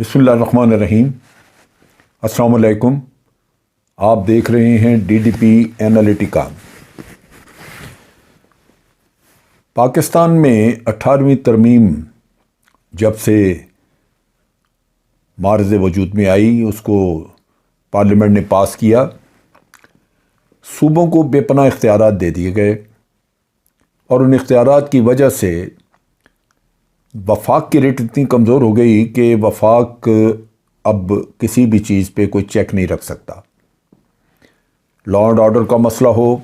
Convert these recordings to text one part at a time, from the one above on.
بسم اللہ الرحمن الرحیم۔ السلام علیکم۔ آپ دیکھ رہے ہیں D D P Analytica. Pakistan میں 18ویں ترمیم جب سے معرض وجود میں آئی، اس کو پارلیمنٹ نے پاس کیا، صوبوں کو بے پناہ اختیارات دے دیے گئے اور ان اختیارات کی وجہ سے وفاق کی ریٹ اتنی کمزور ہو گئی کہ وفاق اب کسی بھی چیز پہ کوئی چیک نہیں رکھ سکتا۔ لا اینڈ آرڈر کا مسئلہ ہو،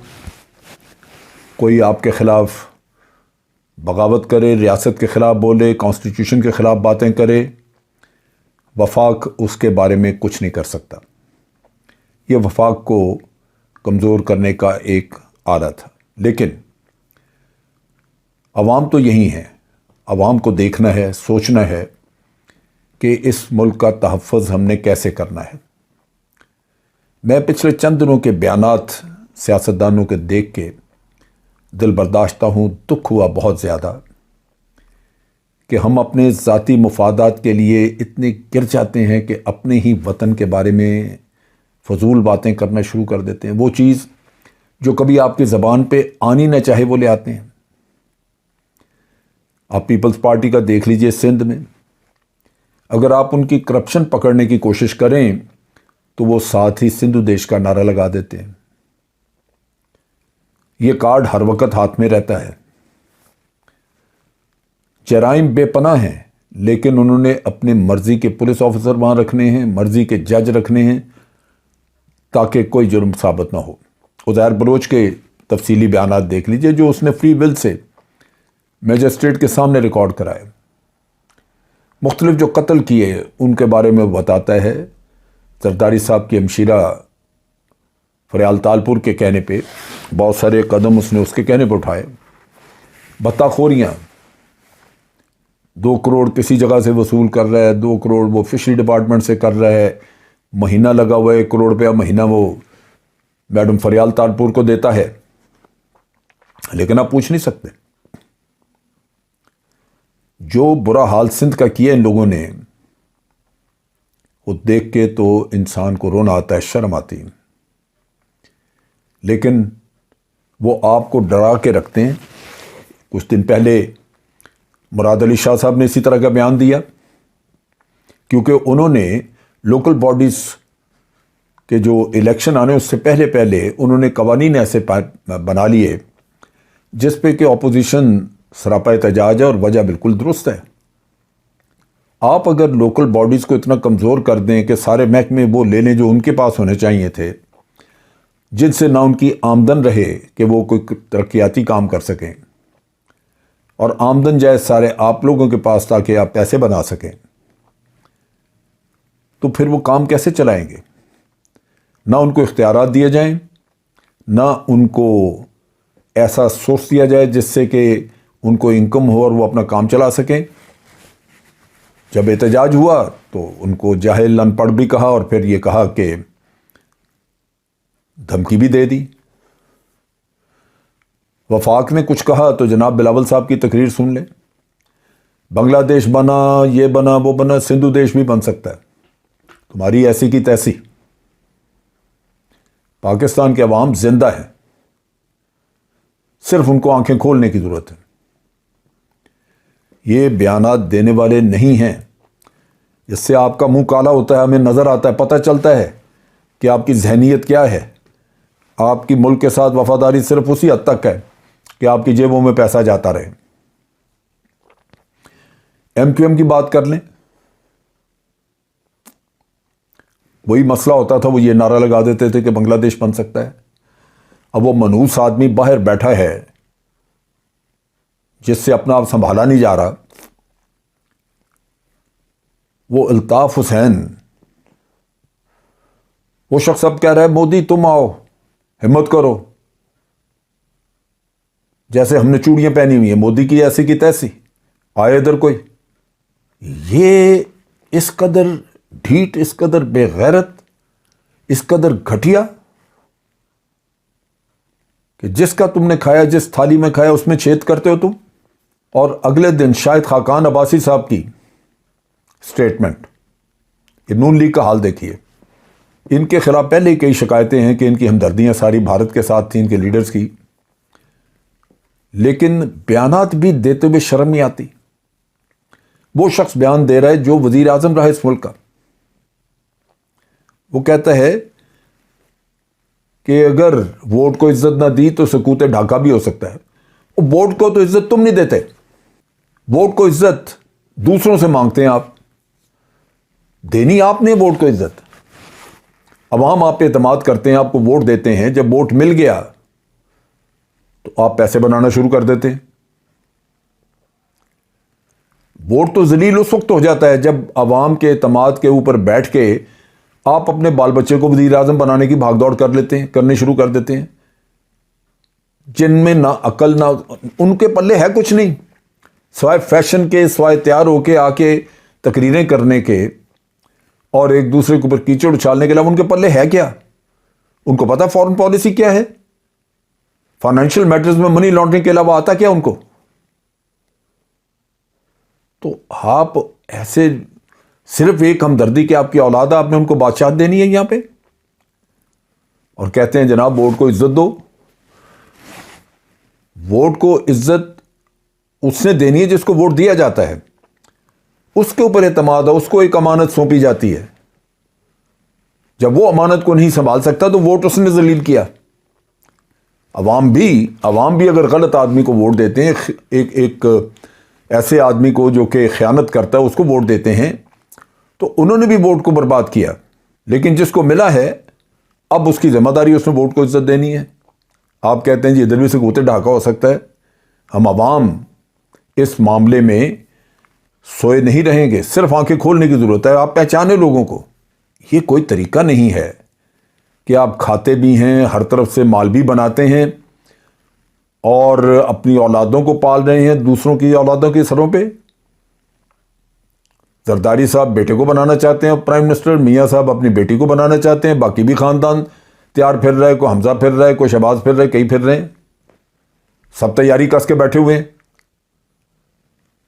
کوئی آپ کے خلاف بغاوت کرے، ریاست کے خلاف بولے، کانسٹیٹیوشن کے خلاف باتیں کرے، وفاق اس کے بارے میں کچھ نہیں کر سکتا۔ یہ وفاق کو کمزور کرنے کا ایک آلہ تھا، لیکن عوام تو یہی ہیں۔ عوام کو دیکھنا ہے، سوچنا ہے کہ اس ملک کا تحفظ ہم نے کیسے کرنا ہے۔ میں پچھلے چند دنوں کے بیانات سیاستدانوں کے دیکھ کے دل برداشتہ ہوں، دکھ ہوا بہت زیادہ کہ ہم اپنے ذاتی مفادات کے لیے اتنے گر جاتے ہیں کہ اپنے ہی وطن کے بارے میں فضول باتیں کرنا شروع کر دیتے ہیں۔ وہ چیز جو کبھی آپ کی زبان پہ آنی نہ چاہے وہ لے آتے ہیں۔ آپ پیپلز پارٹی کا دیکھ لیجئے سندھ میں، اگر آپ ان کی کرپشن پکڑنے کی کوشش کریں تو وہ ساتھ ہی سندھو دیش کا نعرہ لگا دیتے ہیں۔ یہ کارڈ ہر وقت ہاتھ میں رہتا ہے۔ جرائم بے پناہ ہیں، لیکن انہوں نے اپنے مرضی کے پولیس آفیسر وہاں رکھنے ہیں، مرضی کے جج رکھنے ہیں تاکہ کوئی جرم ثابت نہ ہو۔ عزیر بلوچ کے تفصیلی بیانات دیکھ لیجئے جو اس نے فری ول سے میجسٹریٹ کے سامنے ریکارڈ کرائے۔ مختلف جو قتل کیے ان کے بارے میں بتاتا ہے۔ زرداری صاحب کی ہمشیرہ فریال تالپور کے کہنے پہ بہت سارے قدم اس نے اس کے کہنے پہ اٹھائے۔ بھتہ خوریاں 2 کروڑ کسی جگہ سے وصول کر رہا ہے، 2 کروڑ وہ فشری ڈپارٹمنٹ سے کر رہا ہے، مہینہ لگا ہوا ہے 1 کروڑ روپیہ مہینہ وہ میڈم فریال تالپور کو دیتا ہے، لیکن آپ پوچھ نہیں سکتے۔ جو برا حال سندھ کا کیا ان لوگوں نے، وہ دیکھ کے تو انسان کو رونا آتا ہے، شرم آتی ہے، لیکن وہ آپ کو ڈرا کے رکھتے ہیں۔ کچھ دن پہلے مراد علی شاہ صاحب نے اسی طرح کا بیان دیا، کیونکہ انہوں نے لوکل باڈیز کے جو الیکشن آنے اس سے پہلے انہوں نے قوانین ایسے بنا لیے جس پہ کہ اپوزیشن سراپا احتجاج ہے، اور وجہ بالکل درست ہے۔ آپ اگر لوکل باڈیز کو اتنا کمزور کر دیں کہ سارے محکمے وہ لے لیں جو ان کے پاس ہونے چاہیے تھے، جن سے نہ ان کی آمدن رہے کہ وہ کوئی ترقیاتی کام کر سکیں، اور آمدن جائے سارے آپ لوگوں کے پاس تاکہ آپ پیسے بنا سکیں، تو پھر وہ کام کیسے چلائیں گے؟ نہ ان کو اختیارات دیے جائیں، نہ ان کو ایسا سورس دیا جائے جس سے کہ ان کو انکم ہو اور وہ اپنا کام چلا سکیں۔ جب احتجاج ہوا تو ان کو جاہل ان پڑھ بھی کہا، اور پھر یہ کہا کہ دھمکی بھی دے دی۔ وفاق نے کچھ کہا تو جناب بلاول صاحب کی تقریر سن لیں، بنگلہ دیش بنا، یہ بنا، وہ بنا، سندھو دیش بھی بن سکتا ہے، تمہاری ایسی کی تیسی۔ پاکستان کے عوام زندہ ہیں، صرف ان کو آنکھیں کھولنے کی ضرورت ہے۔ یہ بیانات دینے والے نہیں ہیں، جس سے آپ کا منہ کالا ہوتا ہے، ہمیں نظر آتا ہے، پتہ چلتا ہے کہ آپ کی ذہنیت کیا ہے۔ آپ کی ملک کے ساتھ وفاداری صرف اسی حد تک ہے کہ آپ کی جیبوں میں پیسہ جاتا رہے۔ ایم کیو ایم کی بات کر لیں، وہی مسئلہ ہوتا تھا، وہ یہ نعرہ لگا دیتے تھے کہ بنگلہ دیش بن سکتا ہے۔ اب وہ منحوس آدمی باہر بیٹھا ہے جس سے اپنا آپ سنبھالا نہیں جا رہا، وہ الطاف حسین، وہ شخص اب کہہ رہا ہے مودی تم آؤ، ہمت کرو، جیسے ہم نے چوڑیاں پہنی ہوئی ہیں، مودی کی ایسی کی تیسی، آئے ادھر کوئی۔ یہ اس قدر ڈھیٹ، اس قدر بے غیرت، اس قدر گھٹیا کہ جس کا تم نے کھایا، جس تھالی میں کھایا اس میں چھید کرتے ہو تم۔ اور اگلے دن شاہد خاقان عباسی صاحب کی سٹیٹمنٹ، یہ نون لیگ کا حال دیکھیے، ان کے خلاف پہلے ہی کئی شکایتیں ہیں کہ ان کی ہمدردیاں ساری بھارت کے ساتھ تھیں، ان کے لیڈرز کی، لیکن بیانات بھی دیتے ہوئے شرم نہیں آتی۔ وہ شخص بیان دے رہا ہے جو وزیر اعظم رہا اس ملک کا، وہ کہتا ہے کہ اگر ووٹ کو عزت نہ دی تو سکوت ڈھاکہ بھی ہو سکتا ہے۔ ووٹ کو تو عزت تم نہیں دیتے، ووٹ کو عزت دوسروں سے مانگتے ہیں، آپ دینی آپ نے ووٹ کو عزت، عوام آپ پہ اعتماد کرتے ہیں، آپ کو ووٹ دیتے ہیں، جب ووٹ مل گیا تو آپ پیسے بنانا شروع کر دیتے ہیں۔ ووٹ تو ذلیل اس وقت ہو جاتا ہے جب عوام کے اعتماد کے اوپر بیٹھ کے آپ اپنے بال بچے کو وزیر اعظم بنانے کی بھاگ دوڑ کر لیتے ہیں، کرنے شروع کر دیتے ہیں، جن میں نہ عقل نہ ان کے پلے ہے کچھ نہیں، سوائے فیشن کے، سوائے تیار ہو کے آ کے تقریریں کرنے کے اور ایک دوسرے کے اوپر کیچڑ اچھالنے کے علاوہ ان کے پلے ہے کیا؟ ان کو پتا فارن پالیسی کیا ہے؟ فائنینشیل میٹرز میں منی لانڈرنگ کے علاوہ آتا کیا ان کو؟ تو آپ ایسے صرف ایک ہمدردی کہ آپ کی اولاد ہے، آپ نے ان کو بادشاہت دینی ہے یہاں پہ، اور کہتے ہیں جناب ووٹ کو عزت دو۔ ووٹ کو عزت اس نے دینی ہے جس کو ووٹ دیا جاتا ہے، اس کے اوپر اعتماد ہے، اس کو ایک امانت سونپی جاتی ہے، جب وہ امانت کو نہیں سنبھال سکتا تو ووٹ اس نے ذلیل کیا۔ عوام بھی اگر غلط آدمی کو ووٹ دیتے ہیں، ایک ایسے آدمی کو جو کہ خیانت کرتا ہے اس کو ووٹ دیتے ہیں، تو انہوں نے بھی ووٹ کو برباد کیا، لیکن جس کو ملا ہے اب اس کی ذمہ داری اس نے ووٹ کو عزت دینی ہے۔ آپ کہتے ہیں جی ادھر بھی سکوت ڈھاکہ ہو سکتا ہے، ہم عوام اس معاملے میں سوئے نہیں رہیں گے، صرف آنکھیں کھولنے کی ضرورت ہے۔ آپ پہچانے لوگوں کو، یہ کوئی طریقہ نہیں ہے کہ آپ کھاتے بھی ہیں، ہر طرف سے مال بھی بناتے ہیں اور اپنی اولادوں کو پال رہے ہیں دوسروں کی اولادوں کے سروں پہ۔ زرداری صاحب بیٹے کو بنانا چاہتے ہیں پرائم منسٹر، میاں صاحب اپنی بیٹی کو بنانا چاہتے ہیں، باقی بھی خاندان تیار پھر رہا ہے، کوئی حمزہ پھر رہا ہے، کوئی شہباز پھر رہا ہے، کئی پھر رہے ہیں، سب تیاری کس کے بیٹھے ہوئے ہیں۔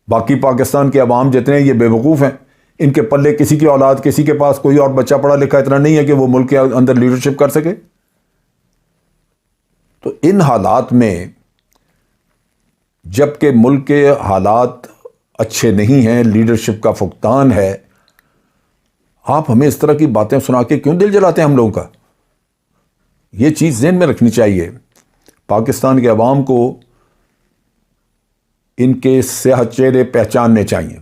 باقی پاکستان کے عوام جتنے ہیں یہ بے وقوف ہیں، ان کے پلے کسی کی اولاد، کسی کے پاس کوئی اور بچہ پڑھا لکھا اتنا نہیں ہے کہ وہ ملک کے اندر لیڈرشپ کر سکے۔ تو ان حالات میں جب کہ ملک کے حالات اچھے نہیں ہیں، لیڈرشپ کا فقدان ہے، آپ ہمیں اس طرح کی باتیں سنا کے کیوں دل جلاتے ہیں ہم لوگوں کا؟ یہ چیز ذہن میں رکھنی چاہیے۔ پاکستان کے عوام کو ان کے سیاہ چہرے پہچاننے چاہیے۔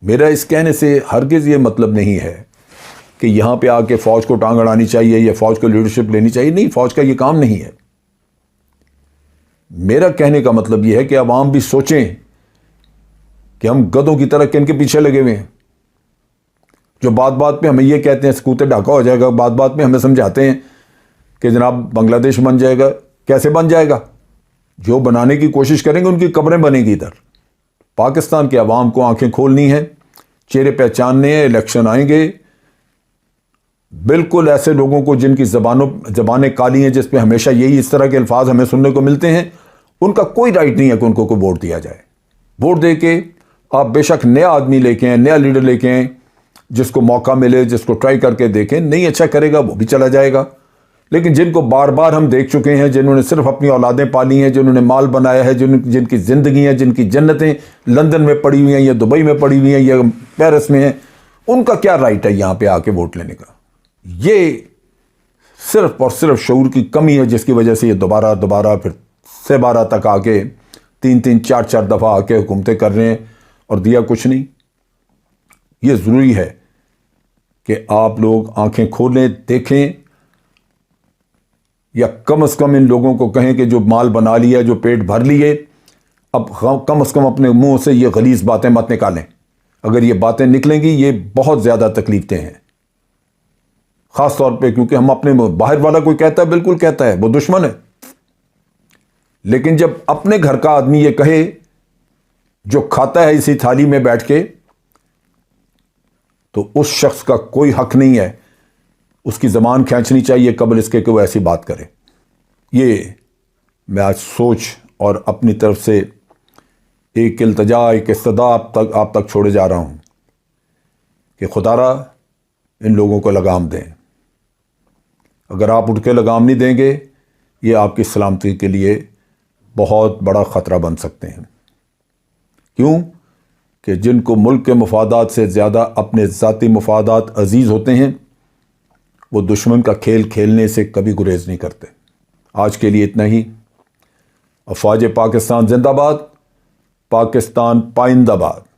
میرا اس کہنے سے ہرگز یہ مطلب نہیں ہے کہ یہاں پہ آ کے فوج کو ٹانگ اڑانی چاہیے یا فوج کو لیڈرشپ لینی چاہیے، نہیں، فوج کا یہ کام نہیں ہے۔ میرا کہنے کا مطلب یہ ہے کہ عوام بھی سوچیں کہ ہم گدھوں کی طرح کن کے پیچھے لگے ہوئے ہیں، جو بات بات پہ ہمیں یہ کہتے ہیں سکوت ڈھاکہ ہو جائے گا، بات بات میں ہمیں سمجھاتے ہیں کہ جناب بنگلہ دیش بن جائے گا۔ کیسے بن جائے گا؟ جو بنانے کی کوشش کریں گے ان کی قبریں بنیں گی ادھر۔ پاکستان کے عوام کو آنکھیں کھولنی ہیں، چہرے پہچاننے ہیں، الیکشن آئیں گے، بالکل ایسے لوگوں کو جن کی زبانیں کالی ہیں، جس پہ ہمیشہ یہی اس طرح کے الفاظ ہمیں سننے کو ملتے ہیں، ان کا کوئی رائٹ نہیں ہے کہ ان کو کوئی ووٹ دیا جائے۔ ووٹ دے کے آپ بے شک نیا آدمی لے کے آئیں، نیا لیڈر لے کے آئیں، جس کو موقع ملے، جس کو ٹرائی کر کے دیکھیں، نہیں اچھا کرے گا وہ بھی چلا جائے گا۔ لیکن جن کو بار بار ہم دیکھ چکے ہیں، جنہوں نے صرف اپنی اولادیں پالی ہیں، جنہوں نے مال بنایا ہے، جن کی زندگی ہیں، جن کی جنتیں لندن میں پڑی ہوئی ہیں یا دبئی میں پڑی ہوئی ہیں یا پیرس میں ہیں، ان کا کیا رائٹ ہے یہاں پہ آ کے ووٹ لینے کا؟ یہ صرف اور صرف شعور کی کمی ہے جس کی وجہ سے یہ دوبارہ پھر سے 12 تک آ کے 3 4 دفعہ آ کے حکومتیں کر رہے ہیں اور دیا کچھ نہیں۔ یہ ضروری ہے کہ آپ لوگ آنکھیں کھولیں، دیکھیں، یا کم از کم ان لوگوں کو کہیں کہ جو مال بنا لیا، جو پیٹ بھر لیے، اب کم از کم اپنے منہ سے یہ غلیظ باتیں مت نکالیں۔ اگر یہ باتیں نکلیں گی یہ بہت زیادہ تکلیف دہ ہیں، خاص طور پہ کیونکہ ہم اپنے باہر والا کوئی کہتا ہے بالکل کہتا ہے وہ دشمن ہے، لیکن جب اپنے گھر کا آدمی یہ کہے جو کھاتا ہے اسی تھالی میں بیٹھ کے، تو اس شخص کا کوئی حق نہیں ہے، اس کی زبان کھینچنی چاہیے قبل اس کے کہ وہ ایسی بات کرے۔ یہ میں آج سوچ اور اپنی طرف سے ایک التجا، ایک استدعا آپ تک چھوڑے جا رہا ہوں کہ خدا را ان لوگوں کو لگام دیں. اگر آپ اٹھ کے لگام نہیں دیں گے یہ آپ کی سلامتی کے لیے بہت بڑا خطرہ بن سکتے ہیں. کیوں کہ جن کو ملک کے مفادات سے زیادہ اپنے ذاتی مفادات عزیز ہوتے ہیں وہ دشمن کا کھیل کھیلنے سے کبھی گریز نہیں کرتے. آج کے لیے اتنا ہی. افواج پاکستان زندہ باد. پاکستان پائندہ باد.